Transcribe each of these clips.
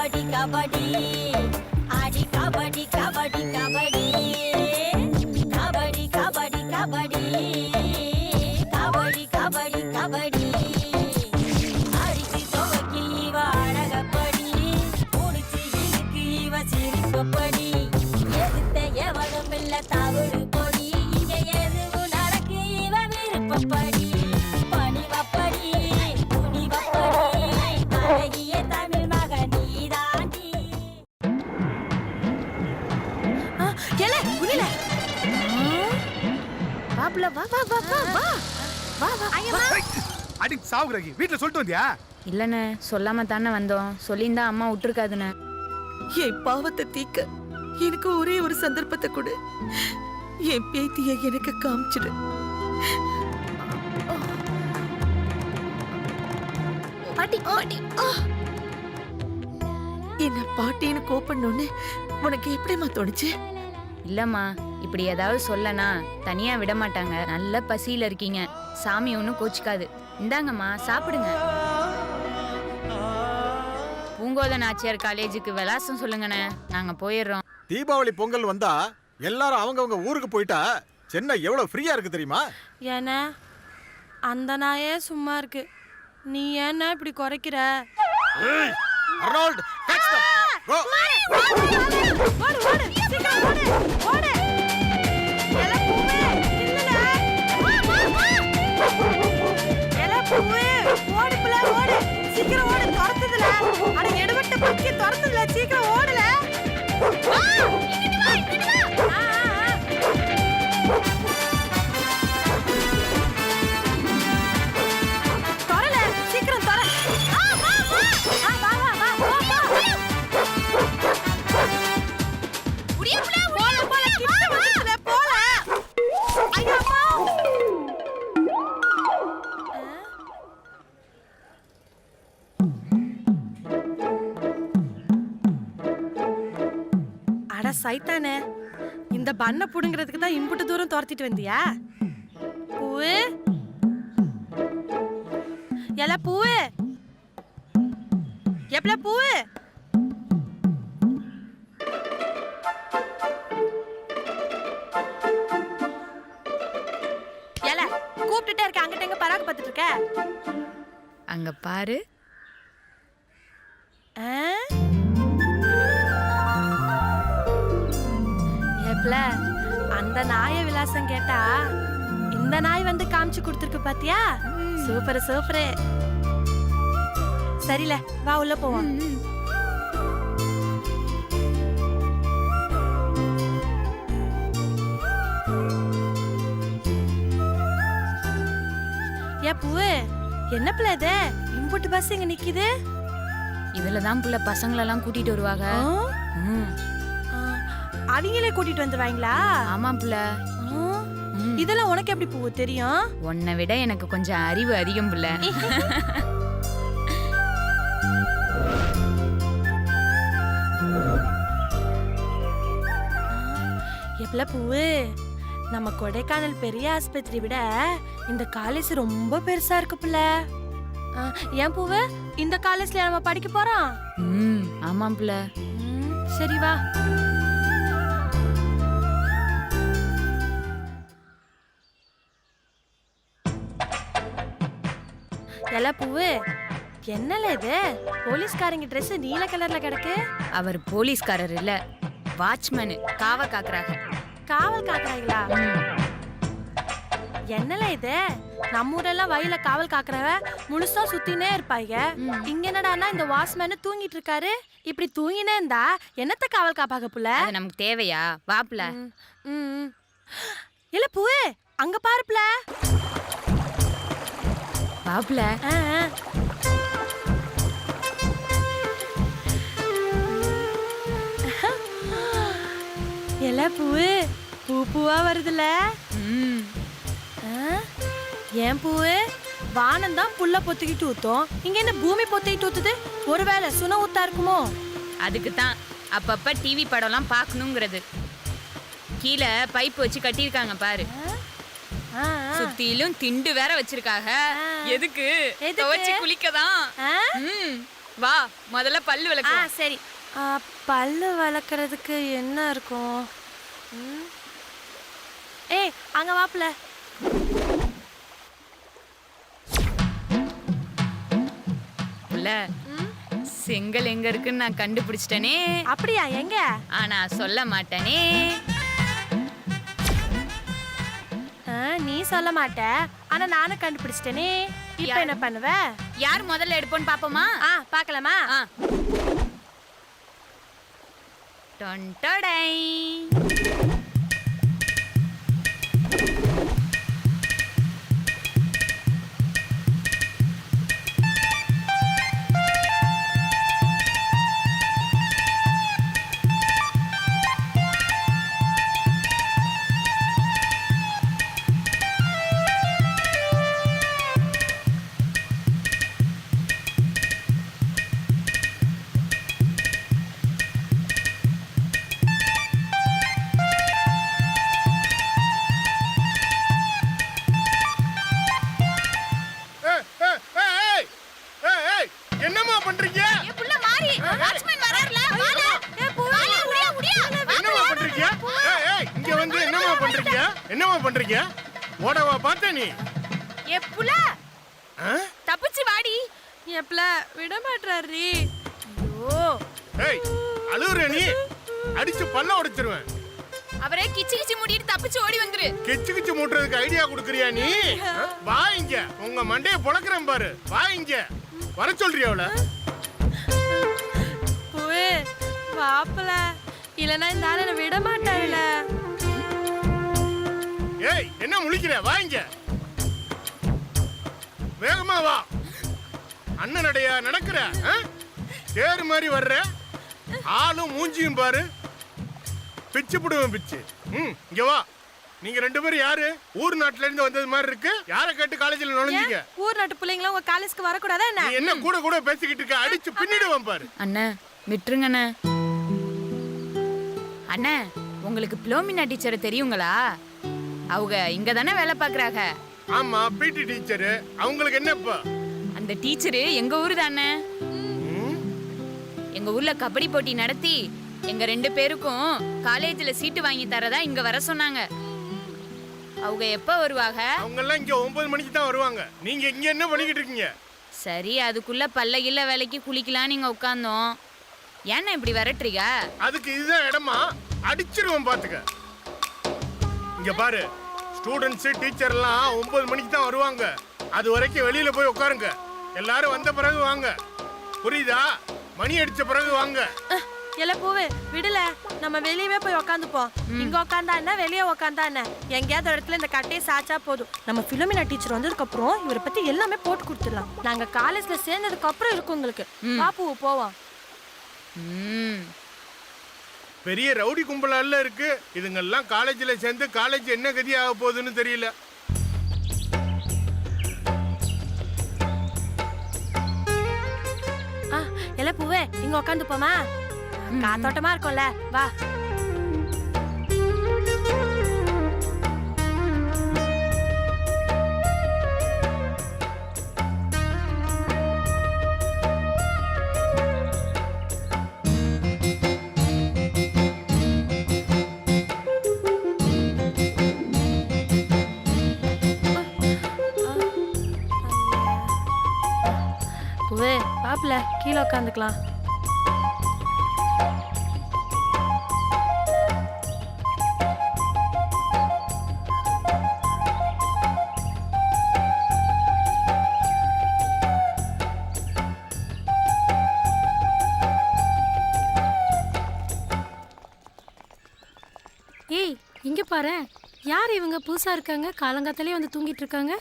கபடி கபடி ஆடி கபடி கபடி கபடி கபடி கபடி கபடி கபடி கபடி கபடி அடிச்சு துவக்கி இவ அழகப்படி முடிச்சு இழுக்கு இவ சிரிப்பப்படி எதிர்த்த எவனும் இல்ல தவறு பொடி இங்க எதுவும் நடக்கு இவ விருப்பப்படி பணிவப்படி துணிவப்படி அழகிய தமிழ் மகன் நீதாண்டி. அடி சாவுறகி வீட்ல சொல்லிட்டு வந்தியா? இல்லண்ணே, சொல்லாம தானே வந்தோம். சொல்லியிருந்தா அம்மா விட்டுருக்காதுண்ணே. என் பாவத்தை தீக்க எனக்கு ஒரே ஒரு சந்தர்ப்பத்தை கொடு. என் பேத்திய எனக்கு காமிச்சிடு. என்ன பாட்டின்னு கூப்பிடணும்னு உனக்கு எப்படிமா தோணுச்சு? இல்லம்மா, இப்படி ஏதாவது சொல்லனா தனியா விட மாட்டாங்க. நல்ல பசியில இருக்கீங்க, சாமி ஒன்றும் கோச்சிக்காது. இந்தாங்கம்மா சாப்பிடுங்க. பூங்கோத நாச்சியார் காலேஜுக்கு விலாசம் சொல்லுங்கண்ணே, நாங்க போயிடுறோம். தீபாவளி பொங்கல் வந்தா எல்லாரும் அவங்கவங்க ஊருக்கு போயிட்டா சென்னை எவ்வளவு ஃப்ரீயா இருக்கு தெரியுமா? ஏன்னா அந்த நாயே சும்மா இருக்கு, நீ ஏன்னா இப்படி குறைக்கிற? Arnold, catch them. Go. ஓடு ஓடு சீக்கிரம் ஓடு ஓடு. எல பூவே இல்லல, எல பூவே ஓடு புள்ள ஓடு, சீக்கிரம் ஓடு. துரத்துதுல அட எடுவட்ட பக்கி துரத்துதுல, சீக்கிரம் ஓடுல. இங்கிட்டு வா இங்கிட்டு வா. தொரல சீக்கிரம் தொர. வா வா வா வா வா வா வா. புடிய புள்ள போல போல கிட்ட வந்துல போல. ஐயோ அம்மா. அட சைத்தானே, இந்த பண்ண புடுங்கிறதுக்கு தான் இம்புட்டு தூரம் துரத்திட்டு வந்தியா? பூவு எல பூவு எப்பல பூவு. எல கூப்பிட்டுட்டே இருக்க, அங்கிட்ட எங்க பராக்கு பார்த்துட்டு இருக்க? அங்க பாரு. எப்பல அந்த நாய விலாசம் கேட்டா இந்த நாய் வந்து காமிச்சு கொடுத்துருக்கு பாத்தியா? Super super. சரில வா உள்ள போவோம். ஏ பூவு, என்ன பிள்ளை இது இம்புட்டு பஸ் இங்க நிக்குது? இதுலதான் புள்ள பசங்களெல்லாம் கூட்டிட்டு வருவாங்க. அவங்களே கூட்டிட்டு வந்துருவாங்களா? ஆமா புள்ள. இதெல்லாம் உனக்கு எப்படி பூவு தெரியும்? உன்னை விட எனக்கு கொஞ்சம் அறிவு அதிகம் புள்ள. எப்பல பூவு, நம்ம கொடைக்கானல் பெரிய ஆஸ்பத்திரி விட இந்த காலேஜ் ரொம்ப பெருசா இருக்கு புள்ள. ஏன் பூவு, இந்த காலேஜ்ல நம்ம படிக்க போறோம்? ஆமா புள்ள. சரி வா. எல பூவு, என்னல இது போலீஸ்காரங்க ட்ரெஸ் நீல கலர்ல கிடக்கு? அவர் போலீஸ்காரர் இல்ல, வாட்ச்மேன். காவல் காக்குறாங்க. காவல் காக்குறாங்களா? என்னல இது, நம்ம ஊரெல்லாம் வயல காவல் காக்குறவ முழுசா சுத்தினே இருப்பாங்க. இங்க என்னடான்னா இந்த வாட்ச்மேன் தூங்கிட்டு இருக்காரு. இப்படி தூங்கினே இருந்தா என்னத்த காவல் காப்பாக புள்ள? அது நமக்கு தேவையா? வா புள்ள. இல்ல பூவு, அங்க பாரு புள்ள. வா புள்ள. எல பூவு பூ பூவா வருதுல. ஏன் பூவு, வானம் தான் புல்ல பொத்திக்கிட்டு ஊத்தும், இங்க என்ன பூமி பொத்திக்கிட்டு ஊத்துது? ஒருவேளை சுன ஊத்தா இருக்குமோ? அதுக்கு தான் அப்பப்ப டிவி படம்லாம் பார்க்கணுங்கிறது. கீழே பைப் வச்சு கட்டியிருக்காங்க பாரு. சுத்திலும் திண்டு வேற வச்சிருக்காங்க. எதுக்கு? துவைச்சு குளிக்கதான். வா முதல்ல பல்லு ஆ விளக்கு. சரி. பல்லு வளர்க்கறதுக்கு என்ன இருக்கும்? ஏய் அங்க வாப்புல. புள்ள, செங்கல் எங்க இருக்குன்னு நான் கண்டுபிடிச்சிட்டனே. அப்படியா? எங்க? ஆனா சொல்ல மாட்டேனே. நீ சொல்ல மாட்ட, ஆனா நானும் கண்டுபிடிச்சிட்டேனே. இப்போ என்ன பண்ணுவ? யார் முதல்ல எடுப்போன்னு பாப்போமா? பார்க்கலாமா? டொன்டடை. என்னம்மா பண்றீங்க? புள்ள மாறி வாட்ச்மேன் வராருல. வாங்க. வாங்க உடியா உடியா. என்னம்மா பண்றீங்க? இங்க வந்து என்னம்மா பண்றீங்க? என்னம்மா பண்றீங்க? ஓடவா பார்த்த நீ? புள்ள தப்பிச்சு வாடி. எப்பல விட மாட்டாரு. ஐயோ ஏய் அழுவுற நீ? அடிச்சு பல்ல உடைச்சிருவேன். அவரே கிச்சி கிச்சி மூடிட்டு தப்பிச்சு ஓடி வந்துரு. கிச்சு கிச்சு மூட்டுறதுக்கு ஐடியா குடுக்குறியா நீ? வா இங்க, உங்க மண்டைய பொளக்குறேன் பாரு. வா இங்க, வர சொல்றியா அவள? பூவே வாப்பல, இல்லனா இந்த ஆளை விட மாட்டாருல. ஏய் என்ன முழிக்கிற? வா இங்க, வேகமா வா. அண்ணன் நடையா நடக்கிற? தேர் மாதிரி வர்ற, ஆளும் மூஞ்சியும் பாரு. பிச்சு புடுவேன் பிச்சு. இங்க வா. நீங்க ரெண்டு பேரும் யாரு? ஊர் நாட்டுல இருந்து வந்தது மாதிரி இருக்கு. யாரை கேட்டு காலேஜ்ல நுழைஞ்சீங்க? ஊர் நாட்டு பிள்ளைங்களும் உங்க காலேஜ்க்கு வரக்கூடாதா என்ன? நீ என்ன கூட கூட பேசிக்கிட்டு இருக்க? அடிச்சு பின்னிடுவேன் பாரு. அண்ணே விட்டுருங்க அண்ணே. அண்ணே உங்களுக்கு பிளோமினா டீச்சரை தெரியுங்களா? அவங்க இங்க தானே வேலை பாக்குறாங்க. ஆமா, பிடி டீச்சர். அவங்களுக்கு என்னப்பா? அந்த டீச்சரு எங்க ஊரு தானே. எங்க ஊர்ல கபடி போட்டி நடத்தி எங்க ரெண்டு பேருக்கும் காலேஜ்ல சீட்டு வாங்கி தரதா இங்க வர சொன்னாங்க. அவங்க எப்ப வருவாங்க? அவங்க எல்லாம் இங்க 9 மணிக்கு தான் வருவாங்க. நீங்க இங்க என்ன பண்ணிக்கிட்டு இருக்கீங்க? சரி, அதுக்குள்ள பல்ல கில்ல வேலைக்கு குளிக்கலாம் நீங்க உட்கார்ந்தோம். ஏன்னா இப்படி வரட்டுறீங்க? அதுக்கு இதுதான் இடமா? அடிச்சிருவோம் பாத்துக்க. இங்க பாரு, ஸ்டூடெண்ட்ஸ் டீச்சர் எல்லாம் 9 மணிக்கு தான் வருவாங்க. அது வரைக்கும் வெளியில போய் உட்காருங்க. எல்லாரும் வந்த பிறகு வாங்க, புரியுதா? மணி அடிச்ச பிறகு வாங்க. எல பூவே விடல, நம்ம வெளியவே போய் உக்காந்துப்போம். இங்க உக்காந்தா என்ன, வெளியே உக்காந்தா என்ன, எங்கேயாவது இடத்துல இந்த கட்டையை சாச்சா போதும். நம்ம பிலோமினா டீச்சர் வந்ததுக்கு அப்புறம் இவரை பத்தி எல்லாமே போட்டு கொடுத்துடலாம். நாங்க காலேஜ்ல சேர்ந்ததுக்கு அப்புறம் இருக்கும் உங்களுக்கு. பாப்பு போவோம். பெரிய ரவுடி கும்பலால இருக்கு. இதுங்கெல்லாம் காலேஜ்ல சேர்ந்து காலேஜ் என்ன கதி ஆக போகுதுன்னு தெரியல. எல பூவே இங்க உக்காந்துப்போமா? காத்தோட்டமா இருக்கும்ல, வா. பூவே பாப்புல கீழே உட்காந்துக்கலாம். ஏய் இங்க பாரு, யார் இவங்க? புதுசா இருக்காங்க, காலங்காத்தாலே வந்து தூங்கிட்டு இருக்காங்க.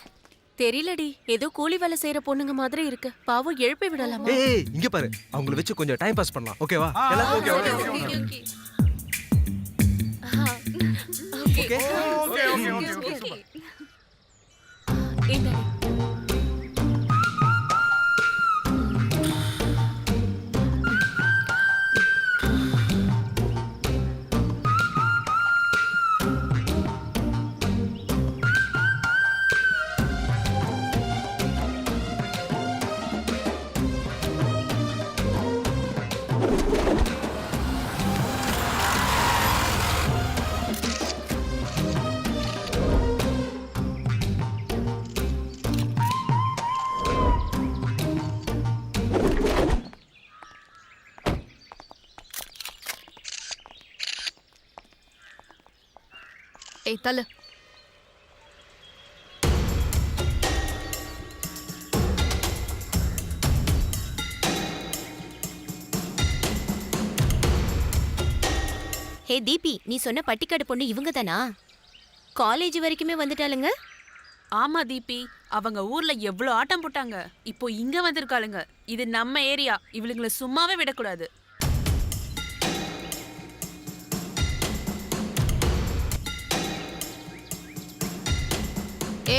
தெரியலடி, ஏதோ கூலி வேலை செய்யற பொண்ணுங்க மாதிரி இருக்கு. பாவம், எழுப்பி விடலாமா? ஏய் இங்க பாரு, அவங்கள வச்சு கொஞ்சம் டைம் பாஸ் பண்ணலாம். ஓகேவா? எல்லாரும் okay okay okay okay okay okay. என்னடி? ஏய் தள்ளு. ஹே தீபி, நீ சொன்ன பட்டிக்காடு பொண்ணு இவங்க தானா? காலேஜ் வரைக்குமே வந்துட்டாளுங்க. ஆமா தீபி, அவங்க ஊர்ல எவ்வளவு ஆட்டம் போட்டாங்க. இப்போ இங்க வந்திருக்காளுங்க. இது நம்ம ஏரியா, இவளுங்களை சும்மாவே விடக்கூடாது.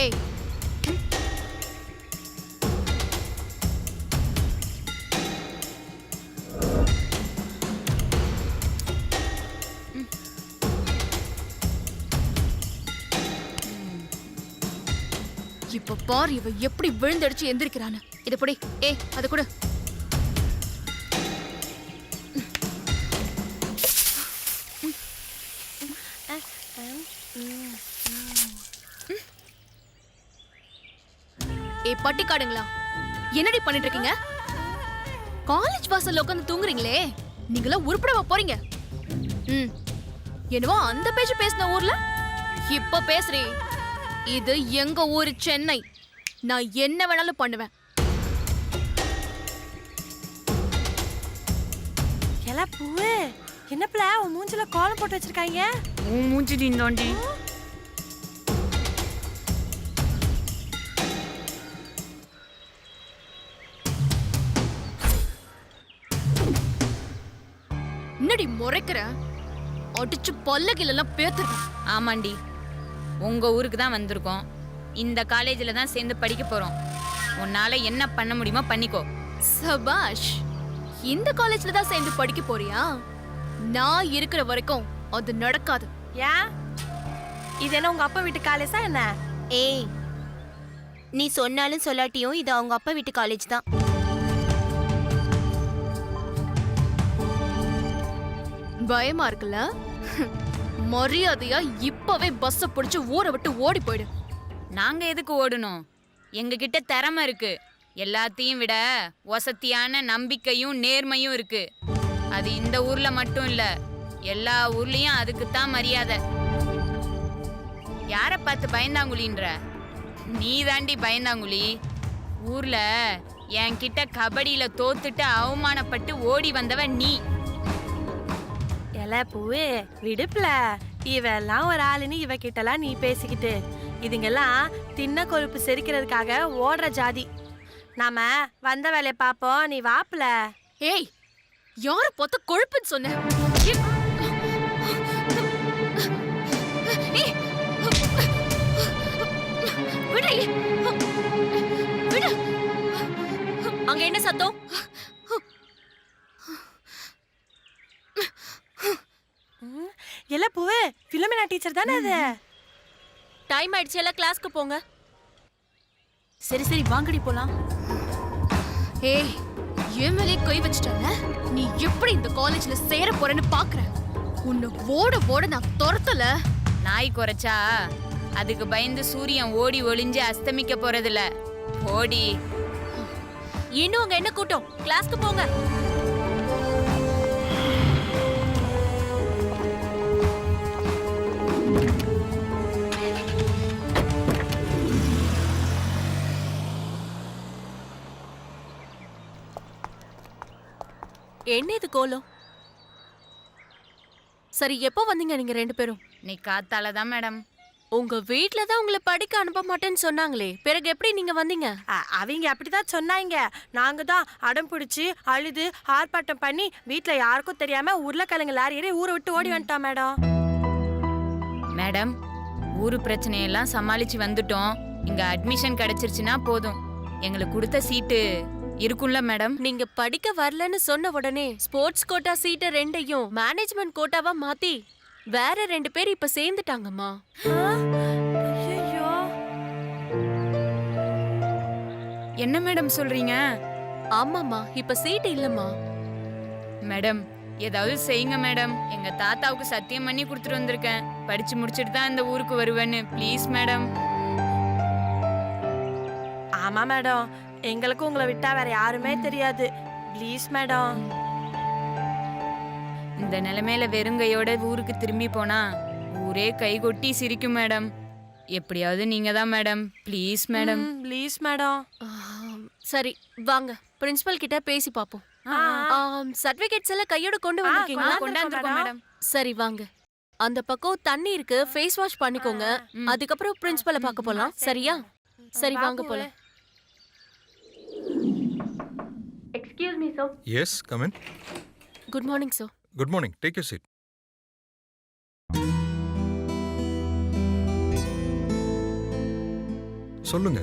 ஏய் இப்ப பார் இவ எப்படி விழுந்தடிச்சு எந்திரிக்கிறான்னு. இத புடி. ஏய் அத கொடு. ஏய் பட்டிக்காடுங்களா, என்னடி பண்ணிட்டு இருக்கீங்க? காலேஜ் வாசல்ல உட்காந்து தூங்குறீங்களே, நீங்களாம் உருப்படவா போறீங்க? என்னவோ அந்த பேச்சு பேசின ஊர்ல இப்ப பேசுறீ. இது எங்க ஊரு சென்னை. நான் என்ன வேணாலும் பண்ணுவேன். எல பூவே, என்னப்ல உன் மூஞ்சில கோலம் போட்டு வச்சிருக்காங்க? உன் மூஞ்சி நீந்தாண்டி. என்னடி முறைக்கிற? அடிச்சு பல்லகிலெல்லாம் பேத்துறேன். ஆமாண்டி, உங்க ஊருக்கு தான் வந்திருக்கோம். இந்த காலேஜில் தான் சேர்ந்து படிக்க போறோம். உன்னால என்ன பண்ண முடியுமோ பண்ணிக்கோ. சபாஷ், இந்த காலேஜ்ல தான் சேர்ந்து படிக்க போறியா? நான் இருக்கிற வரைக்கும் அது நடக்காது. ஏன்? இது என்ன உங்க அப்பா வீட்டு காலேஜா என்ன? ஏய், நீ சொன்னாலும் சொல்லாட்டியும் இது அவங்க அப்பா வீட்டு காலேஜ் தான். பயமா இருக்குல்ல? மரியாதையா இப்பவே பஸ்ஸ பிடிச்சு ஊரை விட்டு ஓடி போயிடு. நாங்க எதுக்கு ஓடணும்? எங்க கிட்ட திறமை இருக்கு. எல்லாத்தையும் விட வசதியான நம்பிக்கையும் நேர்மையும் இருக்கு. அது இந்த ஊர்ல மட்டும் இல்ல, எல்லா ஊர்லயும் அதுக்கு தான் மரியாதை. யார பார்த்து பயந்தாங்குழின்ற? நீ தாண்டி பயந்தாங்குழி. ஊர்ல என்கிட்ட கபடியில தோத்துட்டு அவமானப்பட்டு ஓடி வந்தவ நீ. எல பூவே, விடுப்ல. இவெல்லாம் ஒரு ஆளுன்னு இவகிட்டலாம் நீ பேசிக்கிட்டு. இதுங்கெல்லாம் தின்ன கொழுப்பு செரிக்கிறதுக்காக ஓடுற ஜாதி. நாம வந்த வேலையை பாப்போம், நீ வாப்ல. ஏய், யார பார்த்து கொழுப்புன்னு சொன்ன? அங்க என்ன சத்தம்? எல பூவே, பிலோமினா டீச்சர் தானே அது? டைம் ஆயிடுச்சு, எல்லாம் கிளாஸ்க்கு போங்க. சரி சரி வாங்கடி போலாம். ஏய், என் மேலே கை வச்சிட்டல. நீ எப்படி இந்த காலேஜ்ல சேர போறேன்னு பாக்குற. உன்னை ஓட ஓட நான் துரத்தல. நாய் குறைச்சா அதுக்கு பயந்து சூரியன் ஓடி ஒளிஞ்சு அஸ்தமிக்க போறதில்ல. ஓடி. இன்னும் அங்க என்ன கூட்டம்? கிளாஸ்க்கு போங்க. என்ன இது கோலம்? சரி, எப்போ வந்தீங்க நீங்க ரெண்டு பேரும்? நீ காத்தால தான் மேடம். உங்க வீட்ல தான் உங்களை படிக்க அனுப்ப மாட்டேன்னு சொன்னாங்களே, பிறகு எப்படி நீங்க வந்தீங்க? அவங்க அப்படிதான் சொன்னாங்க. நாங்க தான் அடம் பிடிச்சி அழுது ஆர்ப்பாட்டம் பண்ணி வீட்டுல யாருக்கும் தெரியாம உருளைக்கிழங்கு லாரி ஏறி ஊரை விட்டு ஓடி வந்துட்டோம் மேடம். மேடம், ஊரு பிரச்சனையெல்லாம் சமாளிச்சு வந்துட்டோம். இங்க அட்மிஷன் கிடைச்சிருச்சுன்னா போதும். எங்களுக்கு கொடுத்த சீட்டு இருக்கும்ல மேடம்? நீங்க படிக்க வரலன்னு சொன்ன உடனே ஸ்போர்ட்ஸ் கோட்டா சீட்டை ரெண்டையும் மேனேஜ்மெண்ட் கோட்டாவா மாத்தி வேற 2 பேர் இப்ப சேர்ந்துட்டாங்கம்மா. ஐயோ, என்ன மேடம் சொல்றீங்க? ஆமாம்மா, இப்ப சீட் இல்லம்மா. மேடம், ஏதாவது செய்யுங்க மேடம். எங்க தாத்தாவுக்கு சத்தியம் பண்ணி கொடுத்துட்டு வந்திருக்கேன். படிச்சு முடிச்சிட்டு தான் இந்த ஊருக்கு வருவேன்னு. Please madam. ஆமா மேடம், எங்களுக்கும் உங்களை விட்டா வேற யாருமே தெரியாது. Please madam. இந்த நிலைமையில வெறுங்கையோட ஊருக்கு திரும்பி போனா ஊரே ஊரே கைகொட்டி சிரிக்கும் மேடம். எப்படியாவது நீங்க தான் madam. Please madam. Please madam. சரி வாங்க பிரின்சிபல் கிட்ட பேசி பாப்போம். சர்டிபிகேட்ஸ் எல்லாம் கையோட கொண்டு வந்திருக்கீங்களா? கொண்டாந்துருக்கோம் மேடம். சரி வாங்க. அந்த பக்கம் தண்ணி இருக்கு, ஃபேஸ் வாஷ் பண்ணிக்கோங்க. அதுக்கப்புறம் பிரின்சிபலை பார்க்க போலாம். சரியா? சரி வாங்க போலாம். Excuse me sir. Yes come in. Good morning sir. Good morning, take your seat. சொல்லுங்க.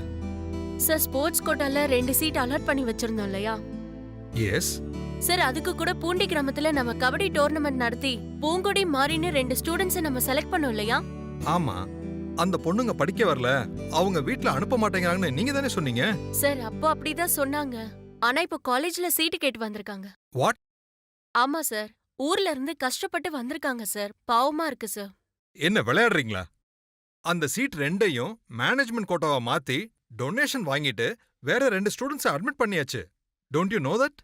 சார் ஸ்போர்ட்ஸ் கோட்டால 2 சீட் அலாட் பண்ணி வச்சிருந்தோம் இல்லையா? எஸ். சார் அதுக்கு கூட பூண்டி கிராமத்துல நம்ம கபடி டோர்னமெண்ட் நடத்தி பூங்கொடி மாறின்னு 2 ஸ்டூடெண்ட்ஸை நம்ம செலக்ட் பண்ணோம் இல்லையா? ஆமா, அந்த பொண்ணுங்க படிக்க வரல, அவங்க வீட்ல அனுப்ப மாட்டேங்கிறாங்கன்னு நீங்க தானே சொன்னீங்க. சார் அப்போ அப்படிதான் சொன்னாங்க. ஆனா இப்போ காலேஜ்ல சீட்டு கேட்டு வந்திருக்காங்க. வாட்? ஆமா சார், ஊர்ல இருந்து கஷ்டப்பட்டு வந்திருக்காங்க சார். பாவமா இருக்கு சார். என்ன விளையாடுறீங்களா? அந்த சீட் 2ஐயும் மேனேஜ்மெண்ட் கோட்டாவா மாத்தி டொனேஷன் வாங்கிட்டு வேற 2 ஸ்டூடெண்ட்ஸ் அட்மிட் பண்ணியாச்சு. Don't you know that?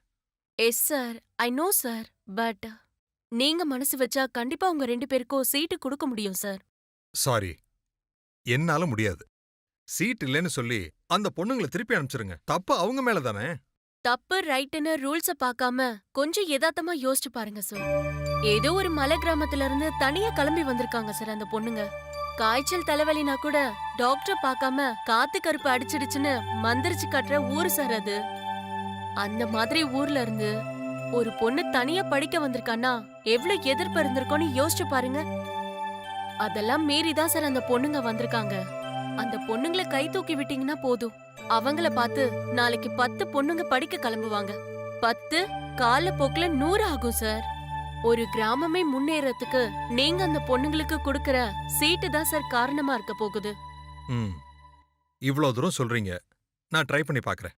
Yes sir, I know sir. But நீங்க மனசு வச்சா கண்டிப்பா உங்க 2 பேருக்கும் சீட்டு கொடுக்க முடியும் சார். சாரி, என்னால முடியாது. சீட் இல்லைன்னு சொல்லி அந்த பொண்ணுங்களை திருப்பி அனுப்பிச்சிருங்க. தப்பு அவங்க மேல தானே. தப்பு ரைட்டுன்னு ரூல்ஸ பார்க்காம கொஞ்சம் யதார்த்தமா யோசிச்சு பாருங்க சார். ஏதோ ஒரு மலை கிராமத்துல இருந்து தனியா கிளம்பி வந்திருக்காங்க சார் அந்த பொண்ணுங்க. காய்ச்சல் தலைவலினா கூட டாக்டர் பார்க்காம காத்து கருப்பு அடிச்சிடுச்சுன்னு மந்திரிச்சு கட்டுற ஊரு சார் அது. அந்த மாதிரி ஊர்ல இருந்து ஒரு பொண்ணு தனியா படிக்க வந்திருக்கான்னா எவ்வளவு எதிர்ப்பு இருந்திருக்கோன்னு யோசிச்சு பாருங்க. அதெல்லாம் மீறிதான் சார் அந்த பொண்ணுங்க வந்திருக்காங்க. அந்த பொண்ணுங்களை கை தூக்கி விட்டீங்கன்னா போதும், அவங்கள பார்த்து நாளைக்கு 10 பொண்ணுங்க படிக்க கிளம்புவாங்க. 10 கால போக்குல 100 ஆகும் சார். ஒரு கிராமமே முன்னேறதுக்கு நீங்க அந்த பொண்ணுங்களுக்கு கொடுக்கற சீட்டு தான் சார் காரணமா இருக்க போகுது. இவ்வளவு தூரம் சொல்றீங்க, நான் ட்ரை பண்ணி பார்க்கறேன்.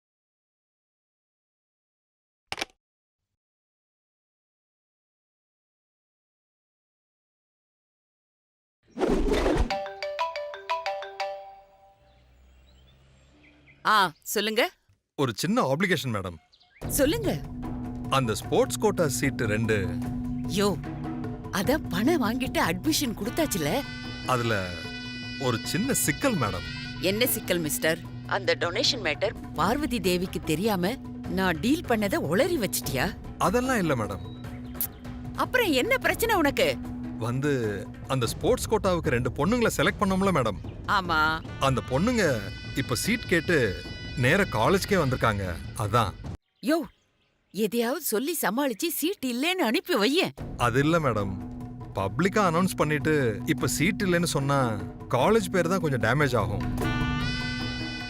சொல்லுங்க. ஒரு சின்ன ஆப்ளிகேஷன் மேடம். சொல்லுங்க. அந்த ஸ்போர்ட்ஸ் கோட்டா சீட் 2 யோ, அத பணம் வாங்கிட்டு அட்மிஷன் கொடுத்தாச்சுல. அதுல ஒரு சின்ன சிக்கல் மேடம். என்ன சிக்கல் மிஸ்டர்? அந்த டொனேஷன் மேட்டர் பார்வதி தேவிக்கு தெரியாம நான் டீல் பண்ணத உளறி வச்சிட்டியா? அதெல்லாம் இல்ல மேடம். அப்புறம் என்ன பிரச்சனை உனக்கு? வந்து அந்த ஸ்போர்ட்ஸ் கோட்டாவுக்கு 2 பொண்ணுங்களை செலக்ட் பண்ணோம்ல மேடம். ஆமா. அந்த பொண்ணுங்க இப்ப சீட் கேட்டு நேர காலேஜ்க்கே வந்திருக்காங்க. அதான். யோ, எதையாவது சொல்லி சமாளிச்சு சீட் இல்லைன்னு அனுப்பி வையேன். அது இல்ல மேடம், பப்ளிக்கா அனௌன்ஸ் பண்ணிட்டு இப்ப சீட் இல்லைன்னு சொன்னா காலேஜ் பேர் தான் கொஞ்சம் டேமேஜ் ஆகும்.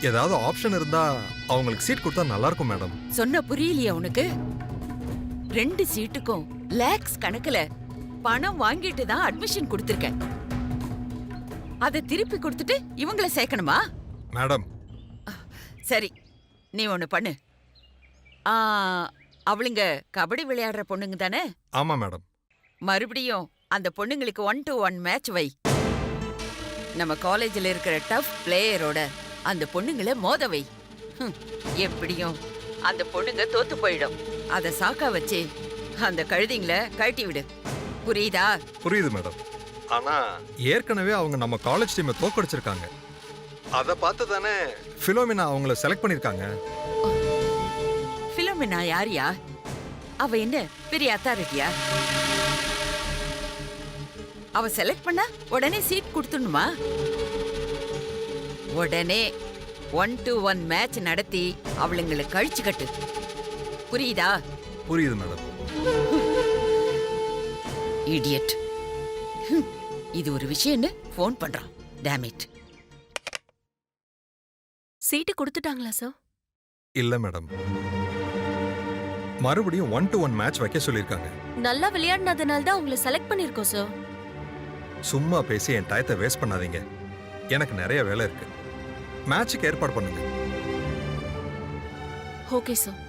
ஏதாவது ஆப்ஷன் இருந்தா அவங்களுக்கு சீட் கொடுத்தா நல்லா இருக்கும் மேடம். சொன்ன புரியலையா உனக்கு? 2 சீட்டுக்கும் லேக்ஸ் கணக்குல பணம் வாங்கிட்டு தான் அட்மிஷன் கொடுத்திருக்கேன். அதை திருப்பி கொடுத்துட்டு இவங்கள சேர்க்கணுமா மேடம்? சரி, நீ ஒண்ணு பண்ணு. அவளுங்க கபடி விளையாடுற பொண்ணுங்க தானே? ஆமா மேடம். மறுபடியும் அந்த பொண்ணுங்களுக்கு 1-to-1 மேட்ச் வை. நம்ம காலேஜில் இருக்கிற டஃப் பிளேயரோட அந்த பொண்ணுங்களை மோத வை. எப்படியும் அந்த பொண்ணுங்க தோத்து போயிடும். அதை சாக்கா வச்சு அந்த கழுதிங்களை கழட்டி விடு. புரியுதா? புரியுது மேடம். ஆனா ஏற்கனவே அவங்க நம்ம காலேஜ் டீமை தோக்கடிச்சிருக்காங்க. அத பார்த்து தானே பிலோமினா அவங்கள செலக்ட் பண்ணிருக்காங்க. பிலோமினா யாரியா? அவ என்ன பெரிய அத்தாரிட்டியா? அவ செலக்ட் பண்ணா உடனே சீட் கொடுத்துடணுமா? உடனே 1-to-1 மேட்ச் நடத்தி அவளுங்களை கழிச்சு கட்டு. புரியுதா? புரியுது மேடம். இடியட். இது ஒரு விஷயம்னு ஃபோன் பண்றான். Damn it. சீட்டு கொடுத்துட்டாங்களா சார்? இல்ல மேடம், மறுபடியும் 1-to-1 மேட்ச் வைக்க சொல்லிருக்காங்க. நல்லா விளையாடினதுனால தான் உங்களை செலக்ட் பண்ணிருக்கோம் சார். சும்மா பேசி என் டயத்தை வேஸ்ட் பண்ணாதீங்க. எனக்கு நிறைய வேலை இருக்கு. மேட்சுக்கு ஏற்பாடு பண்ணுங்க. Okay sir.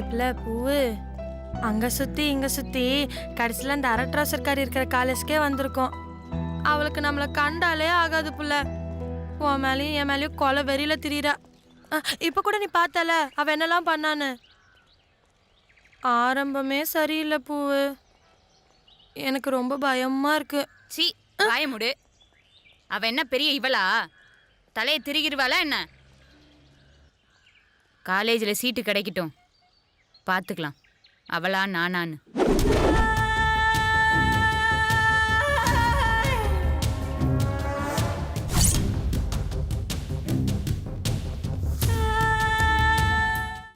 எப்பல பூவு அங்க சுத்தி இங்க சுத்தி கடைசியில அந்த அரை ட்ரௌசர்காரி இருக்கிற காலேஜ்க்கே வந்திருக்கோம். அவளுக்கு நம்மளை கண்டாலே ஆகாது புள்ள. உன் மேலேயும் என் மேலேயும் கொலை வெறியில திரியிறா. இப்ப கூட நீ பார்த்தல அவ என்னெல்லாம் பண்ணான்னு. ஆரம்பமே சரியில்லை பூவு. எனக்கு ரொம்ப பயமா இருக்கு. சீ வாயமுடு. அவ என்ன பெரிய இவளா? தலையை திருகிருவாளா என்ன? காலேஜில் சீட்டு கிடைக்கட்டும், பார்த்துக்கலாம் அவளா நானான்னு.